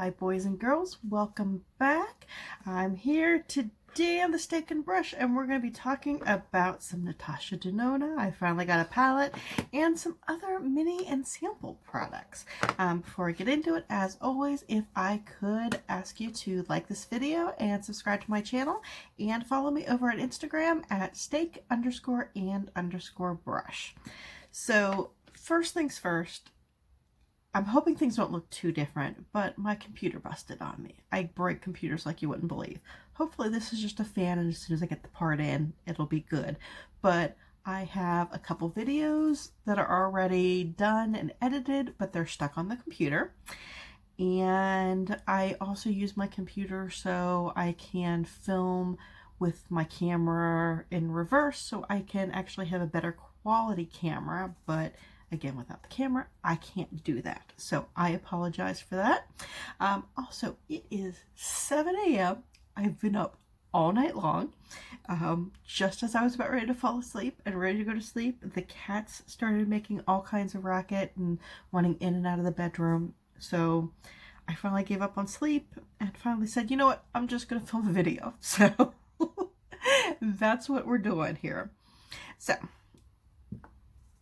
Hi boys and girls, welcome back. I'm here today on the Steak and Brush and we're going to be talking about some Natasha Denona. I finally got a palette and some other mini and sample products. Before I get into it, as always, if I could ask you to like this video and subscribe to my channel and follow me over at Instagram at steak_and_brush. So first things first, I'm hoping things don't look too different, but my computer busted on me. I break computers like you wouldn't believe. Hopefully this is just a fan, and as soon as I get the part in, it'll be good. But I have a couple videos that are already done and edited, but they're stuck on the computer. And I also use my computer so I can film with my camera in reverse, so I can actually have a better quality camera, but again, without the camera, I can't do that. So I apologize for that. Also, it is 7 a.m. I've been up all night long. Just as I was about ready to fall asleep and ready to go to sleep, the cats started making all kinds of racket and running in and out of the bedroom. So I finally gave up on sleep and finally said, you know what, I'm just going to film a video. So that's what we're doing here. So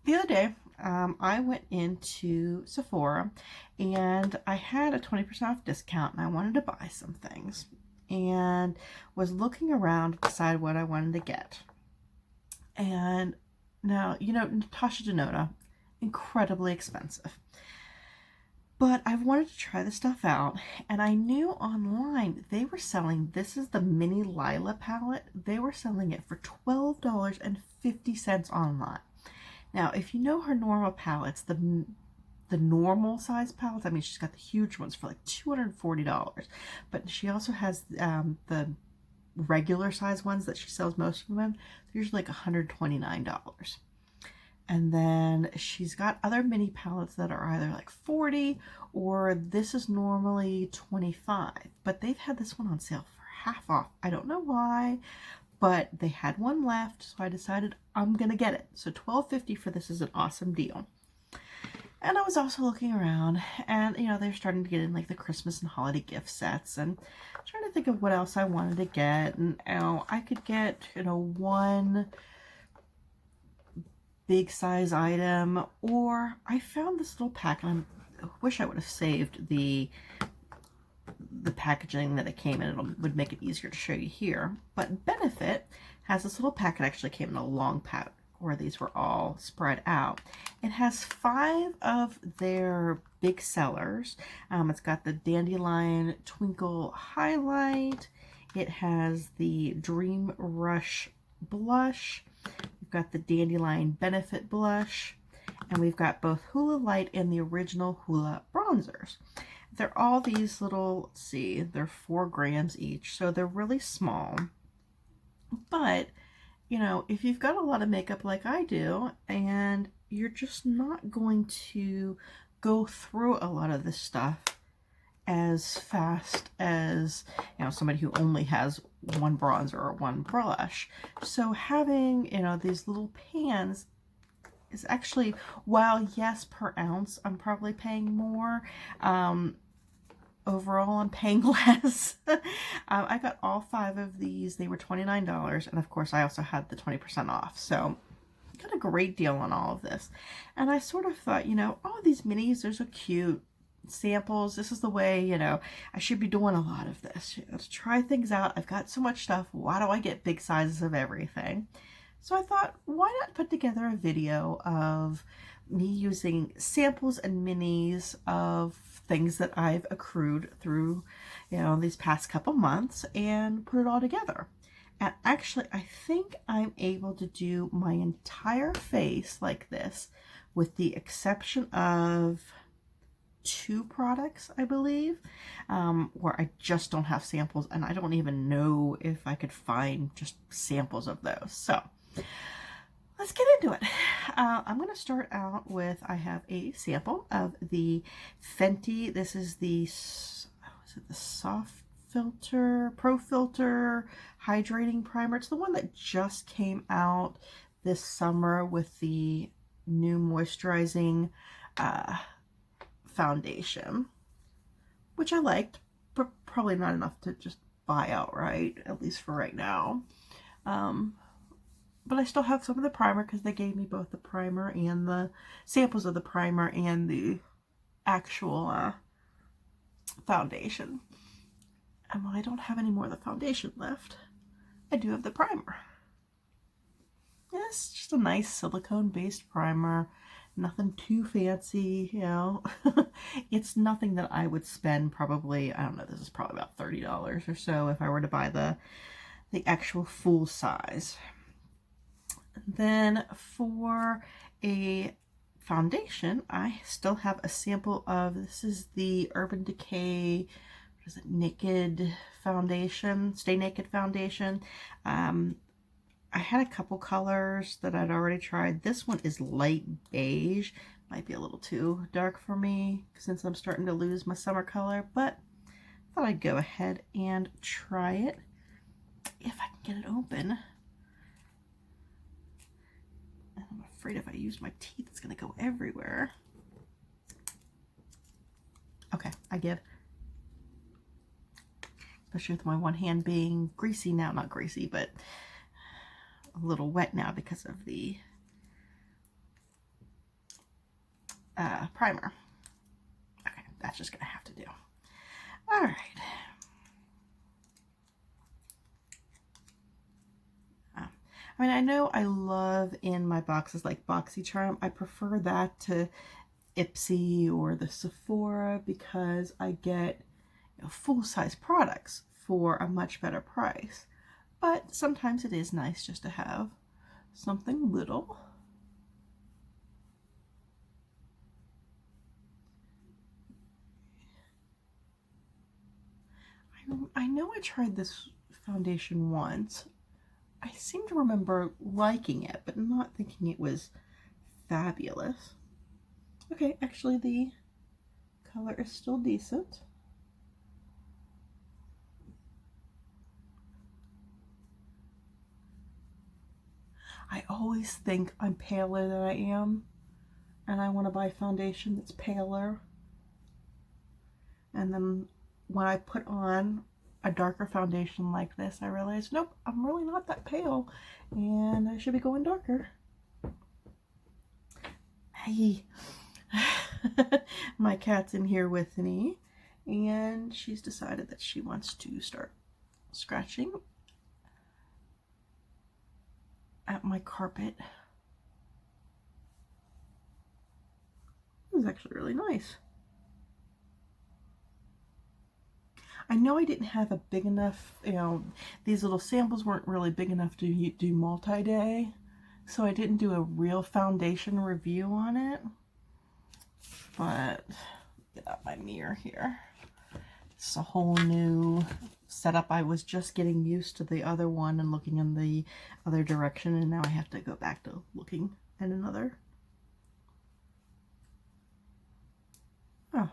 the other day, I went into Sephora and I had a 20% off discount and I wanted to buy some things and was looking around to decide what I wanted to get. And now, you know, Natasha Denona, incredibly expensive. But I've wanted to try this stuff out, and I knew online they were selling, this is the Mini Lila palette, they were selling it for $12.50 online. Now, if you know her normal palettes, the normal size palettes, I mean, she's got the huge ones for like $240, but she also has the regular size ones that she sells most of them in. They're usually like $129. And then she's got other mini palettes that are either like $40 or this is normally $25, but they've had this one on sale for half off. I don't know why, but they had one left, so I decided I'm gonna get it. So $12.50 for this is an awesome deal. And I was also looking around, and you know, they're starting to get in like the Christmas and holiday gift sets, and trying to think of what else I wanted to get. And you know, I could get, you know, one big size item, or I found this little pack, and I wish I would have saved the packaging that it came in. It would make it easier to show you here. But Benefit has this little packet, actually came in a long pack where these were all spread out. It has 5 of their big sellers. It's got the Dandelion Twinkle Highlight. It has the Dream Rush Blush. We've got the Dandelion Benefit Blush. And we've got both Hoola Light and the original Hoola Bronzers. They're all these little, let's see, they're 4 grams each, so they're really small. But, you know, if you've got a lot of makeup like I do, and you're just not going to go through a lot of this stuff as fast as, you know, somebody who only has one bronzer or one blush. So having, you know, these little pans is actually, while yes, per ounce, I'm probably paying more, overall I'm paying less. I got all 5 of these. They were $29, and of course I also had the 20% off, so got a great deal on all of this. And I sort of thought, you know, oh, these minis, they're so cute. Samples, this is the way, you know, I should be doing a lot of this. Let's try things out. I've got so much stuff. Why do I get big sizes of everything? So I thought, why not put together a video of me using samples and minis of things that I've accrued through, you know, these past couple months, and put it all together. And actually, I think I'm able to do my entire face like this, with the exception of 2 products, I believe, where I just don't have samples, and I don't even know if I could find just samples of those. So let's get into it. I'm going to start out with, I have a sample of the Fenty. This is the, is it the Soft Filter, Pro Filter Hydrating Primer. It's the one that just came out this summer with the new moisturizing foundation. which I liked, but probably not enough to just buy outright, at least for right now. But I still have some of the primer because they gave me both the primer and the samples of the primer and the actual foundation. And while I don't have any more of the foundation left, I do have the primer. Yeah, it's just a nice silicone-based primer. Nothing too fancy, you know. It's nothing that I would spend probably, I don't know, this is probably about $30 or so if I were to buy the actual full size. Then for a foundation, I still have a sample of, this is the Urban Decay, what is it, Naked Foundation, Stay Naked Foundation. I had a couple colors that I'd already tried. This one is light beige. Might be a little too dark for me since I'm starting to lose my summer color, but I thought I'd go ahead and try it if I can get it open. I'm afraid if I use my teeth, it's going to go everywhere. Okay, I get. Especially with my one hand being greasy now. Not greasy, but a little wet now because of the primer. Okay, that's just going to have to do. All right. I mean, I know I love in my boxes like BoxyCharm. I prefer that to Ipsy or the Sephora because I get, you know, full-size products for a much better price. But sometimes it is nice just to have something little. I know I tried this foundation once. I seem to remember liking it, but not thinking it was fabulous. Okay, actually the color is still decent. I always think I'm paler than I am, and I want to buy foundation that's paler. And then when I put on a darker foundation like this, I realized, nope, I'm really not that pale, and I should be going darker. Hey, my cat's in here with me, and she's decided that she wants to start scratching at my carpet. It was actually really nice. I know I didn't have a big enough, you know, these little samples weren't really big enough to do multi-day, so I didn't do a real foundation review on it. But get out my mirror here. It's a whole new setup. I was just getting used to the other one and looking in the other direction, and now I have to go back to looking at another. Oh.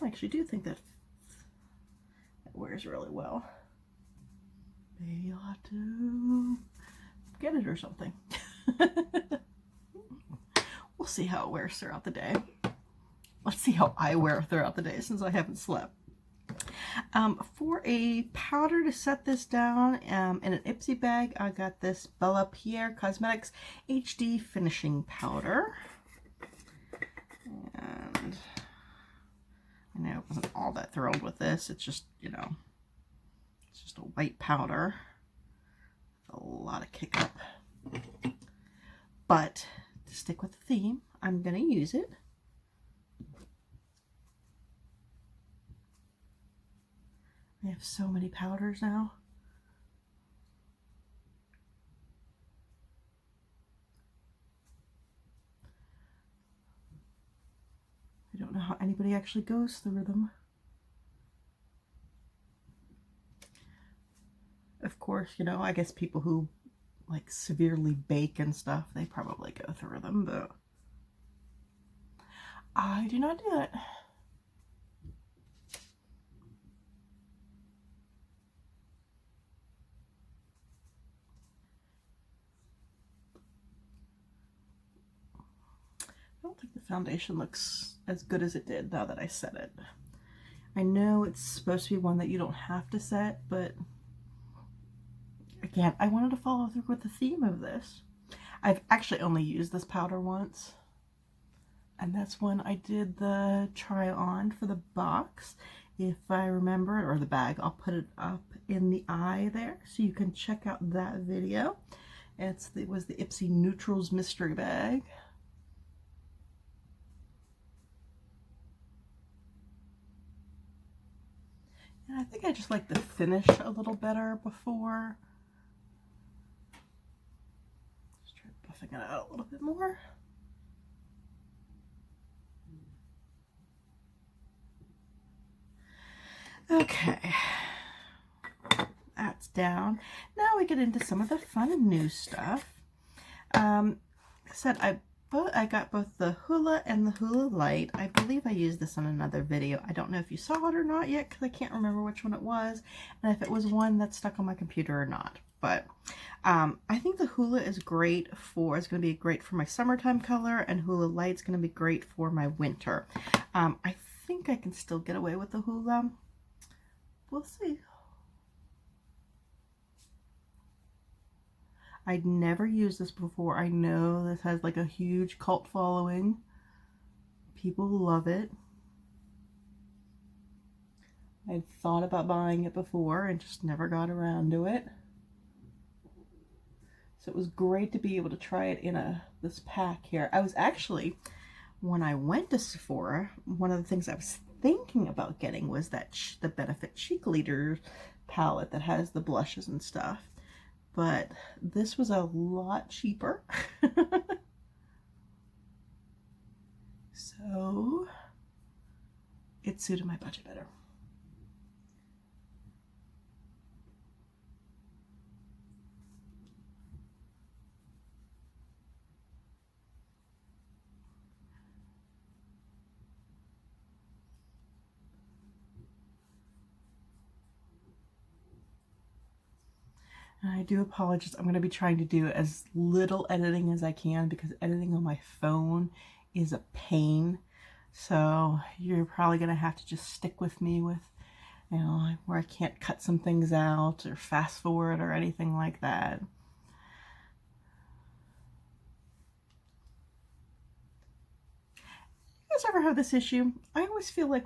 I actually do think that wears really well. Maybe I'll have to get it or something. We'll see how it wears throughout the day. Let's see how I wear throughout the day since I haven't slept. For a powder to set this down in an Ipsy bag, I got this Bella Pierre Cosmetics HD Finishing Powder. And I know I wasn't all that thrilled with this. It's just, you know, it's just a white powder. A lot of kick up. But to stick with the theme, I'm going to use it. I have so many powders now. I don't know how anybody actually goes through them. Of course, you know, I guess people who like severely bake and stuff, they probably go through them, but I do not do that. I don't think the foundation looks as good as it did now that I set it. I know it's supposed to be one that you don't have to set, but again, I wanted to follow through with the theme of this. I've actually only used this powder once, and that's when I did the try on for the box. If I remember it, or the bag, I'll put it up in the eye there so you can check out that video. It was the Ipsy Neutrals mystery bag. And I think I just like the finish a little better before. Just try buffing it out a little bit more. Okay, that's down. Now we get into some of the fun and new stuff. I said I got both the Hula and the Hula Light. I believe I used this on another video. I don't know if you saw it or not yet because I can't remember which one it was, and if it was one that's stuck on my computer or not. But I think the Hula is great for, it's going to be great for my summertime color, and Hula Light's going to be great for my winter. I think I can still get away with the Hula. We'll see. I'd never used this before. I know this has like a huge cult following. People love it. I'd thought about buying it before and just never got around to it. So it was great to be able to try it in this pack here. I was actually, when I went to Sephora, one of the things I was thinking about getting was that the Benefit Cheek Leader palette that has the blushes and stuff. But this was a lot cheaper. So it suited my budget better. I do apologize. I'm going to be trying to do as little editing as I can because editing on my phone is a pain. So you're probably going to have to just stick with me with, you know, where I can't cut some things out or fast forward or anything like that. You guys ever have this issue? I always feel like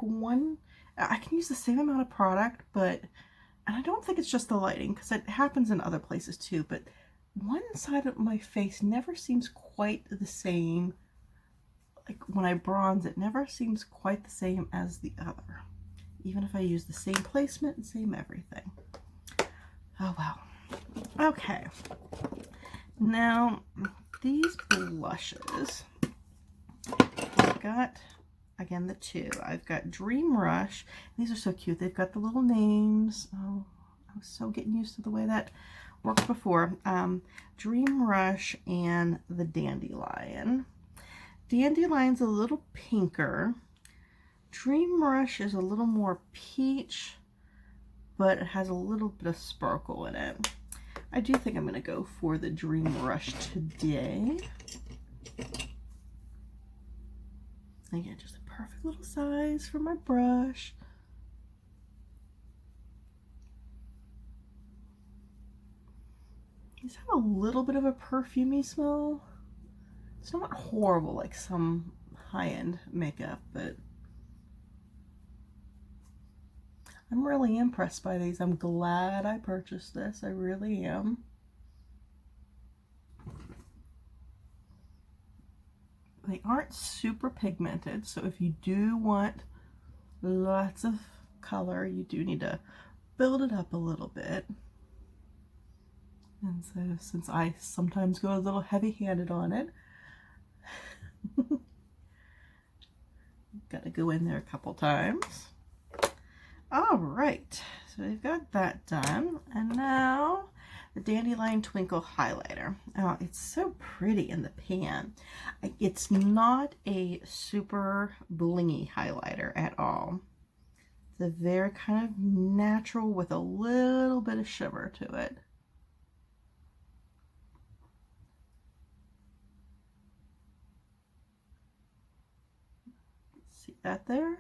I can use the same amount of product, but and I don't think it's just the lighting, because it happens in other places too, but one side of my face never seems quite the same. Like when I bronze, it never seems quite the same as the other. Even if I use the same placement and same everything. Oh well. Okay. Now, these blushes, I've got, again, the two. I've got Dream Rush. These are so cute. They've got the little names. Oh, I was so getting used to the way that worked before. Dream Rush and the Dandelion. Dandelion's a little pinker. Dream Rush is a little more peach, but it has a little bit of sparkle in it. I do think I'm going to go for the Dream Rush today. Again, just a perfect little size for my brush. These have a little bit of a perfumey smell. It's not horrible like some high-end makeup, but I'm really impressed by these. I'm glad I purchased this. I really am. They aren't super pigmented, so if you do want lots of color, you do need to build it up a little bit. And so since I sometimes go a little heavy-handed on it, got to go in there a couple times. All right, so we've got that done, and now the Dandelion Twinkle highlighter. Oh, it's so pretty in the pan. It's not a super blingy highlighter at all. It's a very kind of natural with a little bit of shimmer to it. See that there?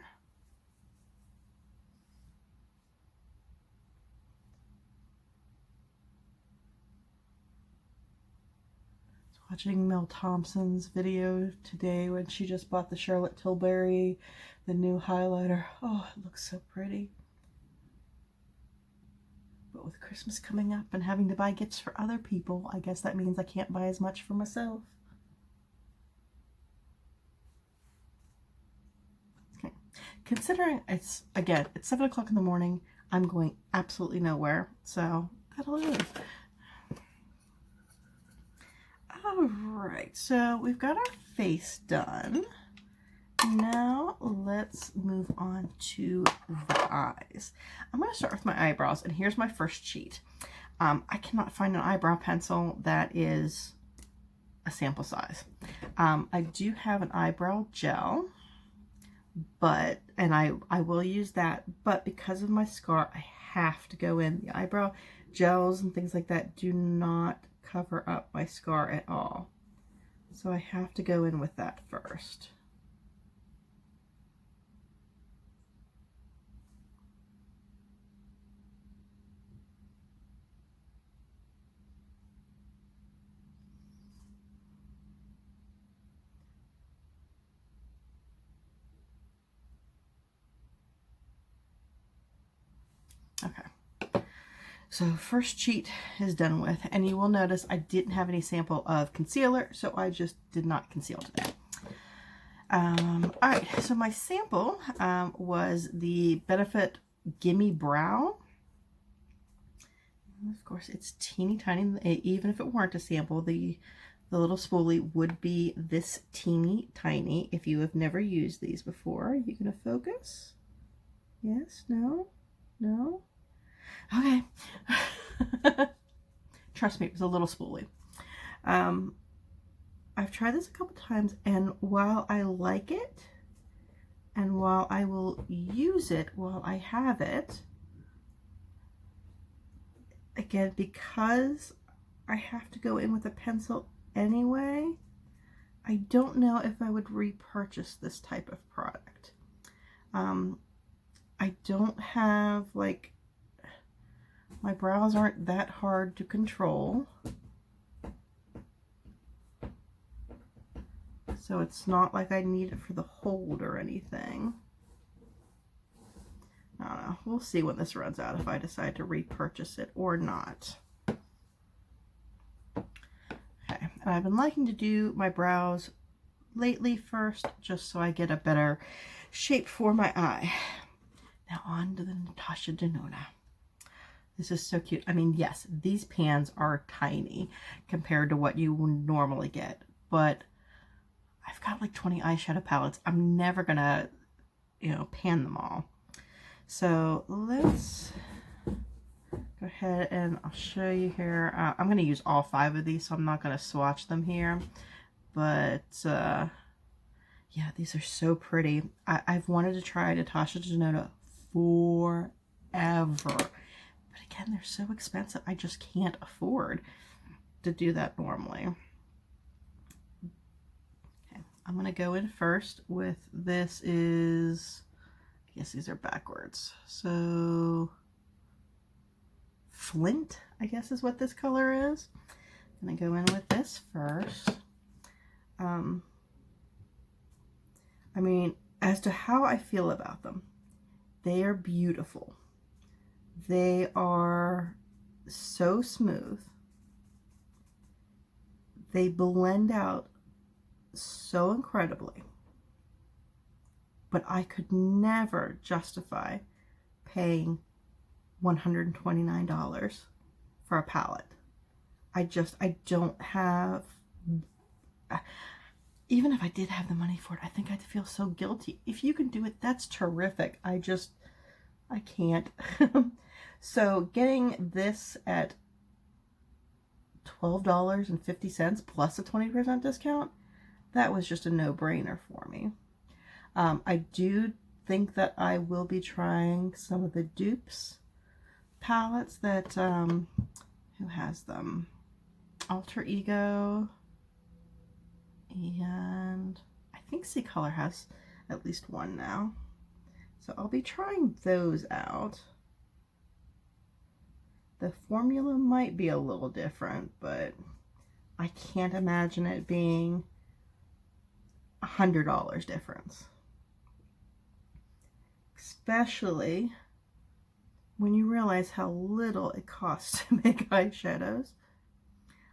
Watching Mel Thompson's video today when she just bought the Charlotte Tilbury, the new highlighter. Oh, it looks so pretty. But with Christmas coming up and having to buy gifts for other people, I guess that means I can't buy as much for myself. Okay. Considering it's 7 o'clock in the morning, I'm going absolutely nowhere. So that'll do. Alright, so we've got our face done. Now let's move on to the eyes. I'm going to start with my eyebrows, and here's my first cheat. I cannot find an eyebrow pencil that is a sample size. I do have an eyebrow gel, and I will use that, but because of my scar, I have to go in. The eyebrow gels and things like that do not cover up my scar at all. So I have to go in with that first. Okay. So first cheat is done with, and you will notice I didn't have any sample of concealer, so I just did not conceal today. Alright, so my sample was the Benefit Gimme Brow. Of course, it's teeny tiny. Even if it weren't a sample, the little spoolie would be this teeny tiny. If you have never used these before, you gonna focus? Yes? No? No? Okay. Trust me, it was a little spoolie. I've tried this a couple times, and while I like it, and while I will use it while I have it, again, because I have to go in with a pencil anyway, I don't know if I would repurchase this type of product. I don't have, like, my brows aren't that hard to control. So it's not like I need it for the hold or anything. I don't know. We'll see when this runs out if I decide to repurchase it or not. Okay, and I've been liking to do my brows lately first, just so I get a better shape for my eye. Now on to the Natasha Denona. This is so cute. I mean, yes, these pans are tiny compared to what you would normally get, but I've got like 20 eyeshadow palettes. I'm never gonna, pan them all. So let's go ahead and I'll show you here. I'm going to use all 5 of these, so I'm not going to swatch them here. But yeah, these are so pretty. I've wanted to try Natasha Denona forever. But again, they're so expensive. I just can't afford to do that normally. Okay, I'm going to go in first with this is... I guess these are backwards. So Flint, I guess is what this color is. I'm going to go in with this first. I mean, as to how I feel about them, they are beautiful. They are so smooth. They blend out so incredibly. But I could never justify paying $129 for a palette. I don't have, even if I did have the money for it, I think I'd feel so guilty. If you can do it, that's terrific. I can't. So getting this at $12.50 plus a 20% discount, that was just a no-brainer for me. I do think that I will be trying some of the dupes palettes that, who has them? Alter Ego, and I think C Color has at least one now. So I'll be trying those out. The formula might be a little different, but I can't imagine it being $100 difference. Especially when you realize how little it costs to make eyeshadows.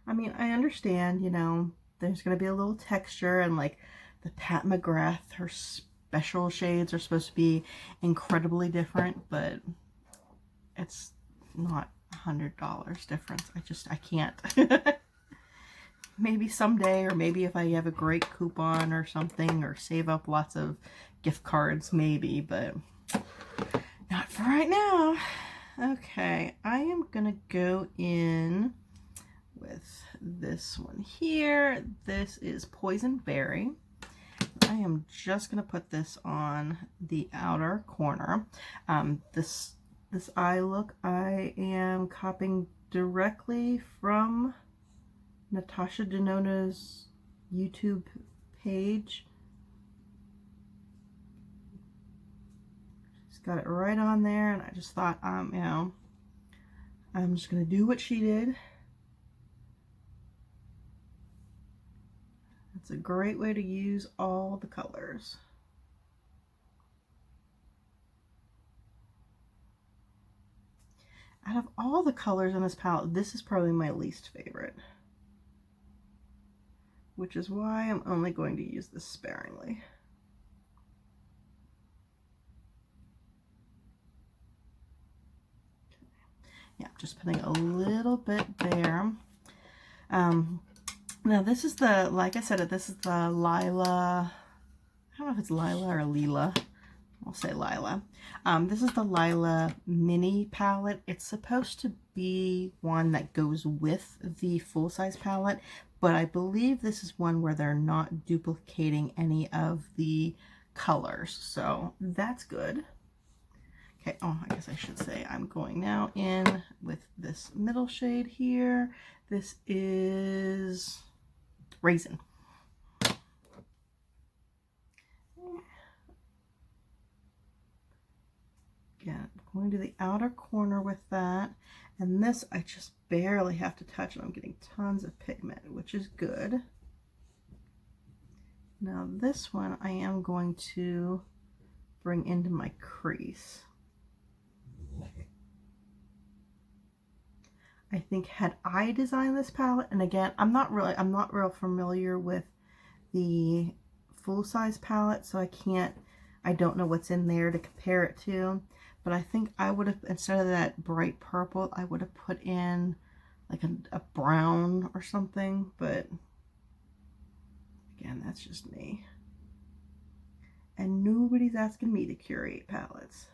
I mean, I understand, you know, there's going to be a little texture, and like the Pat McGrath, her special shades are supposed to be incredibly different, but it's not $100 difference. I can't. Maybe someday, or maybe if I have a great coupon or something, or save up lots of gift cards, maybe, but not for right now. Okay, I am gonna go in with this one here. This is Poison Berry. I am just gonna put this on the outer corner. This eye look I am copying directly from Natasha Denona's YouTube page. She's got it right on there, and I just thought, you know, I'm just gonna do what she did. It's a great way to use all the colors. Out of all the colors in this palette, this is probably my least favorite, which is why I'm only going to use this sparingly. Yeah, just putting a little bit there. Now this is the, like I said, this is the Lila, I don't know if it's Lila or Lila. I'll say Lila. This is the Lila mini palette. It's supposed to be one that goes with the full-size palette, but I believe this is one where they're not duplicating any of the colors, so that's good. Okay, oh, I guess I should say I'm going now in with this middle shade here. This is Raisin. Again, going to the outer corner with that, and this I just barely have to touch, and I'm getting tons of pigment, which is good. Now this one I am going to bring into my crease. I think had I designed this palette, and again, I'm not real familiar with the full-size palette, so I don't know what's in there to compare it to, but I think I would have, instead of that bright purple, I would have put in like a brown or something, but again, that's just me. And nobody's asking me to curate palettes.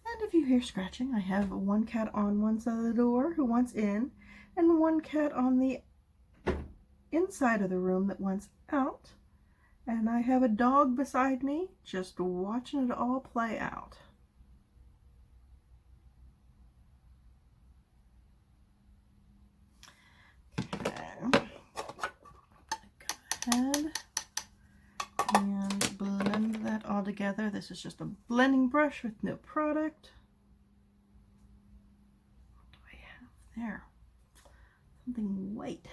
And if you hear scratching, I have one cat on one side of the door who wants in, and one cat on the inside of the room that wants out. And I have a dog beside me just watching it all play out. Okay. Go ahead and blend that all together. This is just a blending brush with no product. What do I have there? Something white.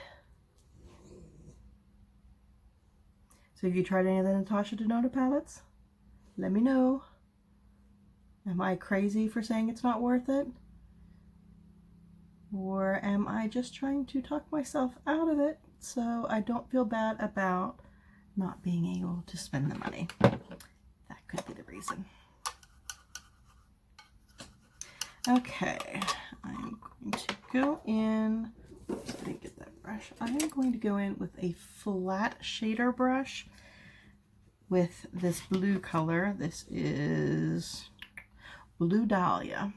So have you tried any of the Natasha Denona palettes? Let me know. Am I crazy for saying it's not worth it? Or am I just trying to talk myself out of it so I don't feel bad about not being able to spend the money? That could be the reason. Okay, I'm going to go in. Oops, I didn't get that brush. I am going to go in with a flat shader brush with this blue color. This is Blue Dahlia.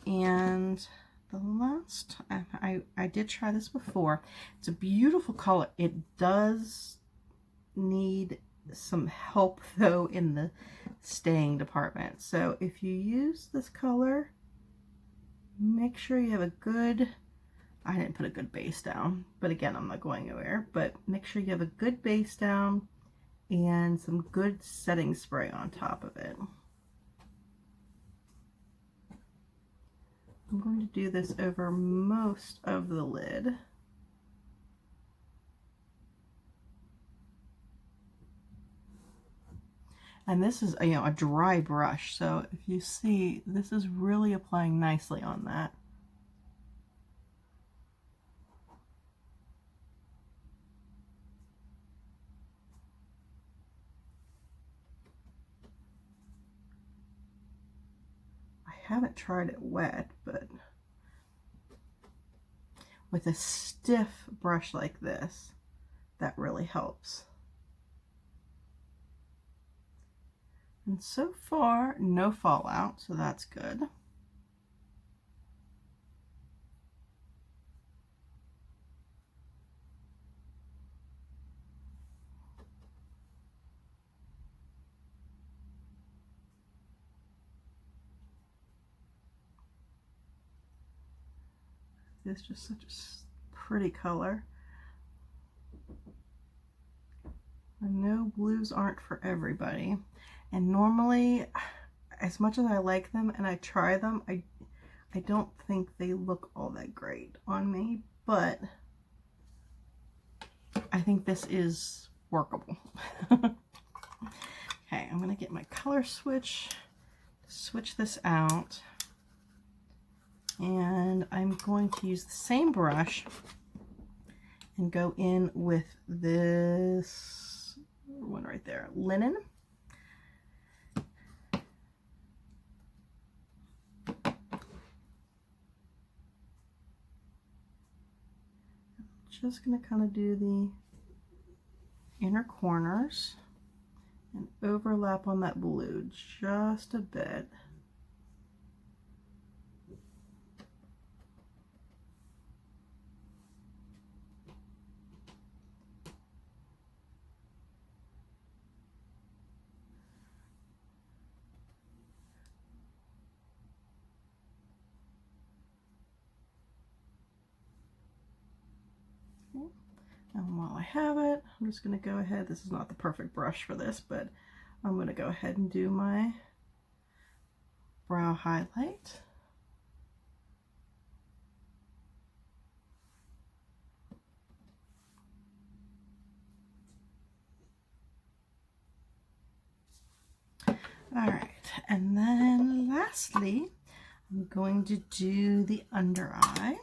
And the last, I did try this before. It's a beautiful color. It does need some help though in the staying department. So if you use this color, make sure you have a good I didn't put a good base down, but again, I'm not going anywhere. But make sure you have a good base down and some good setting spray on top of it. I'm going to do this over most of the lid. And this is, you know, a dry brush, so if you see, this is really applying nicely on that. I haven't tried it wet, but with a stiff brush like this, that really helps. And so far, no fallout, so that's good. It's just such a pretty color. I know blues aren't for everybody, and normally, as much as I like them and I try them, I don't think they look all that great on me, but I think this is workable. Okay, I'm gonna get my color switch, switch this out, and I'm going to use the same brush and go in with this one right there, Linen. Just going to kind of do the inner corners and overlap on that blue just a bit. And while I have it, I'm just going to go ahead, this is not the perfect brush for this, but I'm going to go ahead and do my brow highlight. All right, and then lastly, I'm going to do the under eye.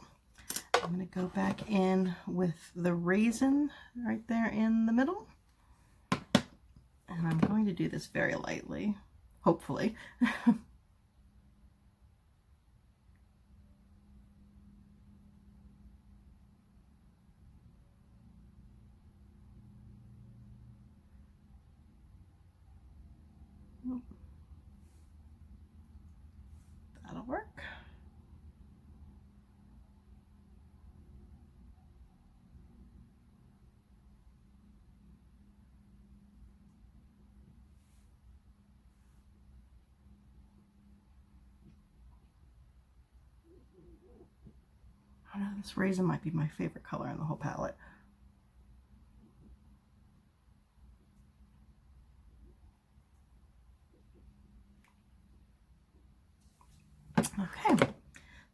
I'm going to go back in with the Raisin right there in the middle. And I'm going to do this very lightly, hopefully. That'll work. I know this Raisin might be my favorite color in the whole palette. Okay,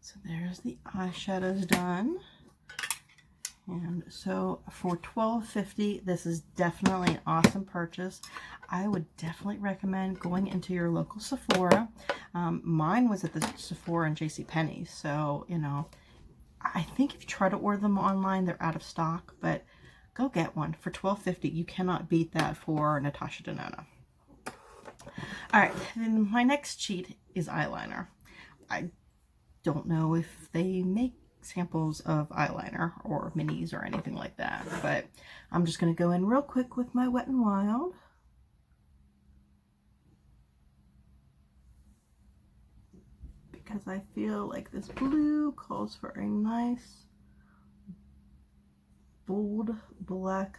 so there's the eyeshadows done. And so for $12.50, this is definitely an awesome purchase. I would definitely recommend going into your local Sephora. Mine was at the Sephora and JCPenney, so, you know, I think if you try to order them online, they're out of stock, but go get one. For $12.50, you cannot beat that for Natasha Denona. All right, then my next cheat is eyeliner. I don't know if they make samples of eyeliner or minis or anything like that, but I'm just going to go in real quick with my Wet n Wild. Because I feel like this blue calls for a nice bold black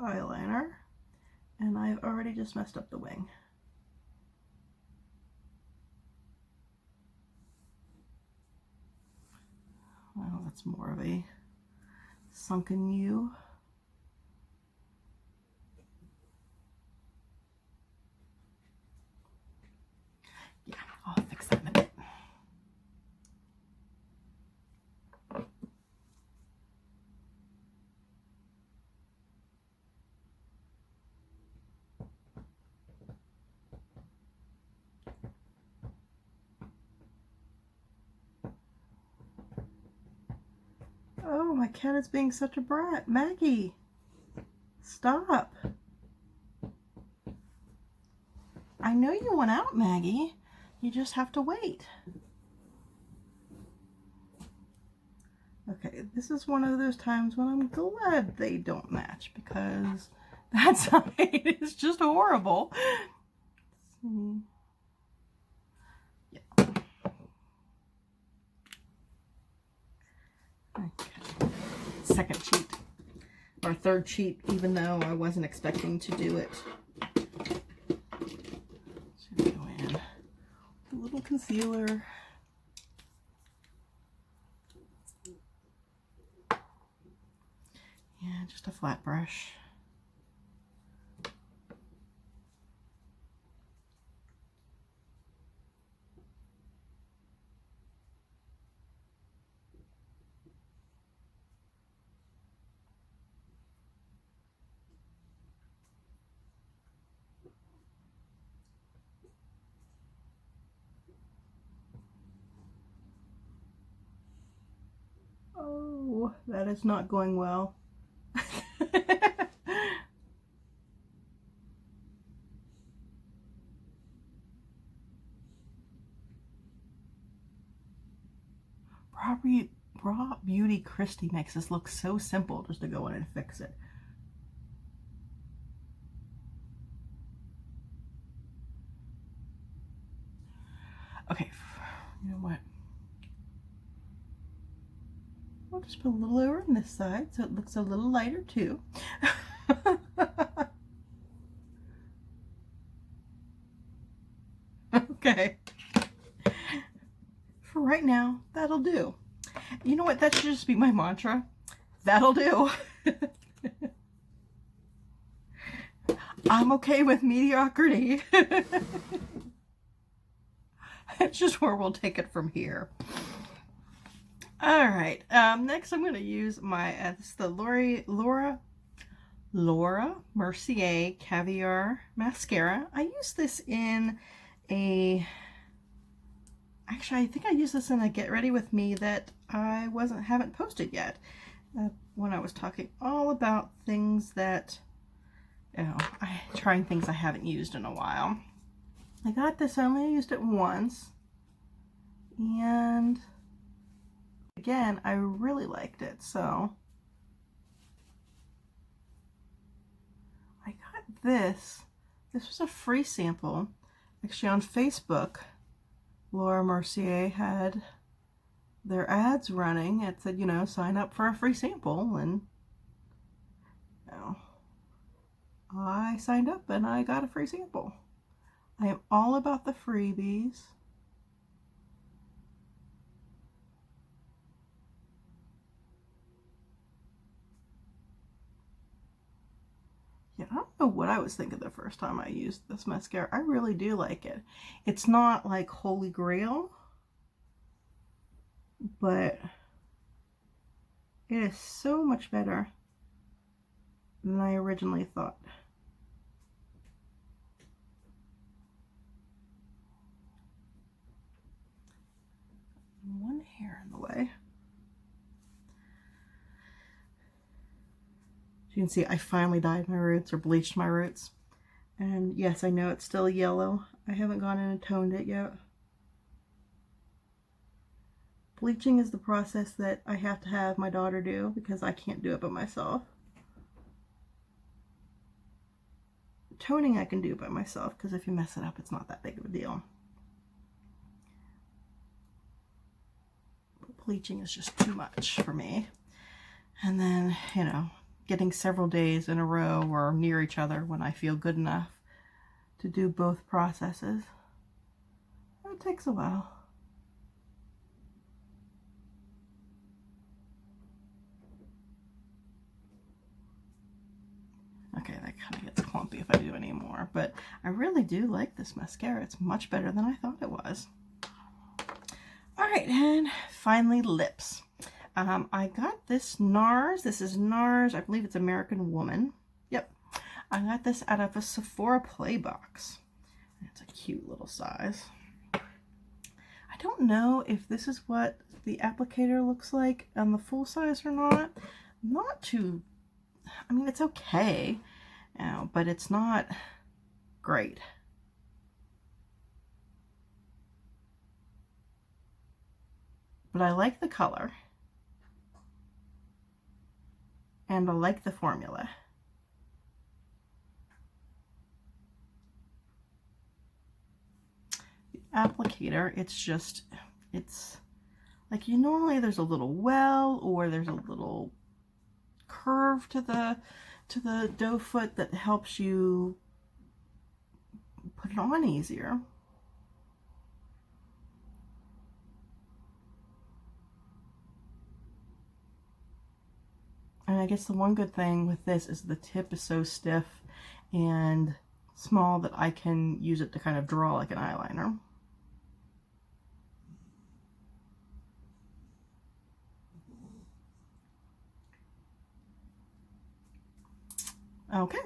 eyeliner, and I've already just messed up the wing. Well, that's more of a sunken U. Yeah, I'll fix that in a bit. Oh, my cat is being such a brat. Maggie, stop. I know you want out, Maggie. You just have to wait. Okay, this is one of those times when I'm glad they don't match, because that side is just horrible. Let's see. Yeah. Okay. Second cheat, or third cheat, even though I wasn't expecting to do it. So go in a little concealer. Yeah, just a flat brush. Oh, that is not going well. Raw Beauty Kristi makes this look so simple just to go in and fix it. Okay, you know what? I'll just put a little over on this side so it looks a little lighter too. Okay. For right now, that'll do. You know what? That should just be my mantra. That'll do. I'm okay with mediocrity. It's just where we'll take it from here. All right. Next, I'm going to use my it's the Laura Mercier Caviar Mascara. I use this in a... Actually, I think I used this in a Get Ready With Me that I haven't posted yet. When I was talking all about things that, trying things I haven't used in a while. I got this, I only used it once. And again, I really liked it, so I got this. This was a free sample. Actually, on Facebook, Laura Mercier had their ads running. It said, sign up for a free sample, and I signed up and I got a free sample. I am all about the freebies. Yeah, I don't know what I was thinking the first time I used this mascara. I really do like it. It's not like Holy Grail, but it is so much better than I originally thought. One hair in the way. As you can see, I finally dyed my roots, or bleached my roots. And yes, I know it's still yellow. I haven't gone in and toned it yet. Bleaching is the process that I have to have my daughter do because I can't do it by myself. Toning I can do by myself because if you mess it up, it's not that big of a deal. But bleaching is just too much for me. And then, getting several days in a row or near each other when I feel good enough to do both processes, it takes a while. Okay, that kind of gets clumpy if I do any more, but I really do like this mascara. It's much better than I thought it was. All right, and finally lips. I got this NARS. This is NARS. I believe it's American Woman. Yep. I got this out of a Sephora Play box. It's a cute little size. I don't know if this is what the applicator looks like on the full size or not. Not too, I mean, it's okay, but it's not great. But I like the color. And I like the formula. The applicator, it's like normally there's a little well or there's a little curve to the doe foot that helps you put it on easier. And I guess the one good thing with this is the tip is so stiff and small that I can use it to kind of draw like an eyeliner. Okay,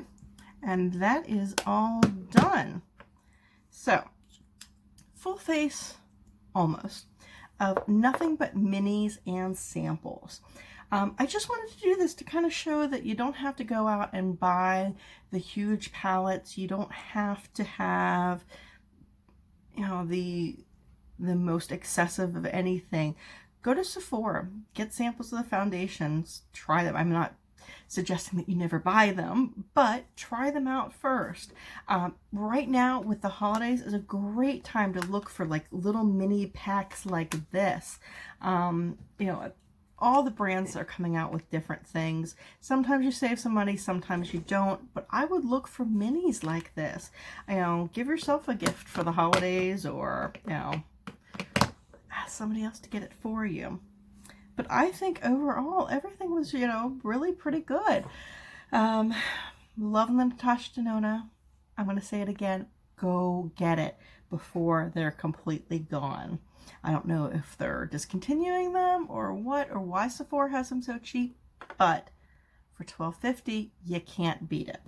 and that is all done. So, full face, almost, of nothing but minis and samples. I just wanted to do this to kind of show that you don't have to go out and buy the huge palettes. You don't have to have, the most excessive of anything. Go to Sephora, get samples of the foundations, try them. I'm not suggesting that you never buy them, but try them out first. Right now with the holidays is a great time to look for like little mini packs like this. All the brands are coming out with different things. Sometimes you save some money, sometimes you don't, but I would look for minis like this. Give yourself a gift for the holidays, or ask somebody else to get it for you. But I think overall everything was, really pretty good. Loving the Natasha Denona. I'm going to say it again. Go get it before they're completely gone. I don't know if they're discontinuing them or what, or why Sephora has them so cheap, but for $12.50, you can't beat it.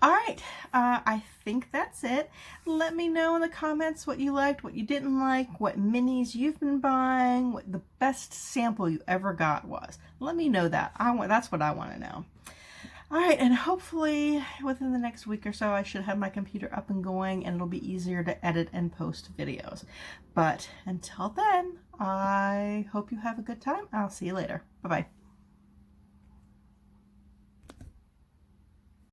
All right, I think that's it. Let me know in the comments what you liked, what you didn't like, what minis you've been buying, what the best sample you ever got was. Let me know that. That's what I want to know. All right, and hopefully within the next week or so, I should have my computer up and going, and it'll be easier to edit and post videos. But until then, I hope you have a good time. I'll see you later. Bye-bye.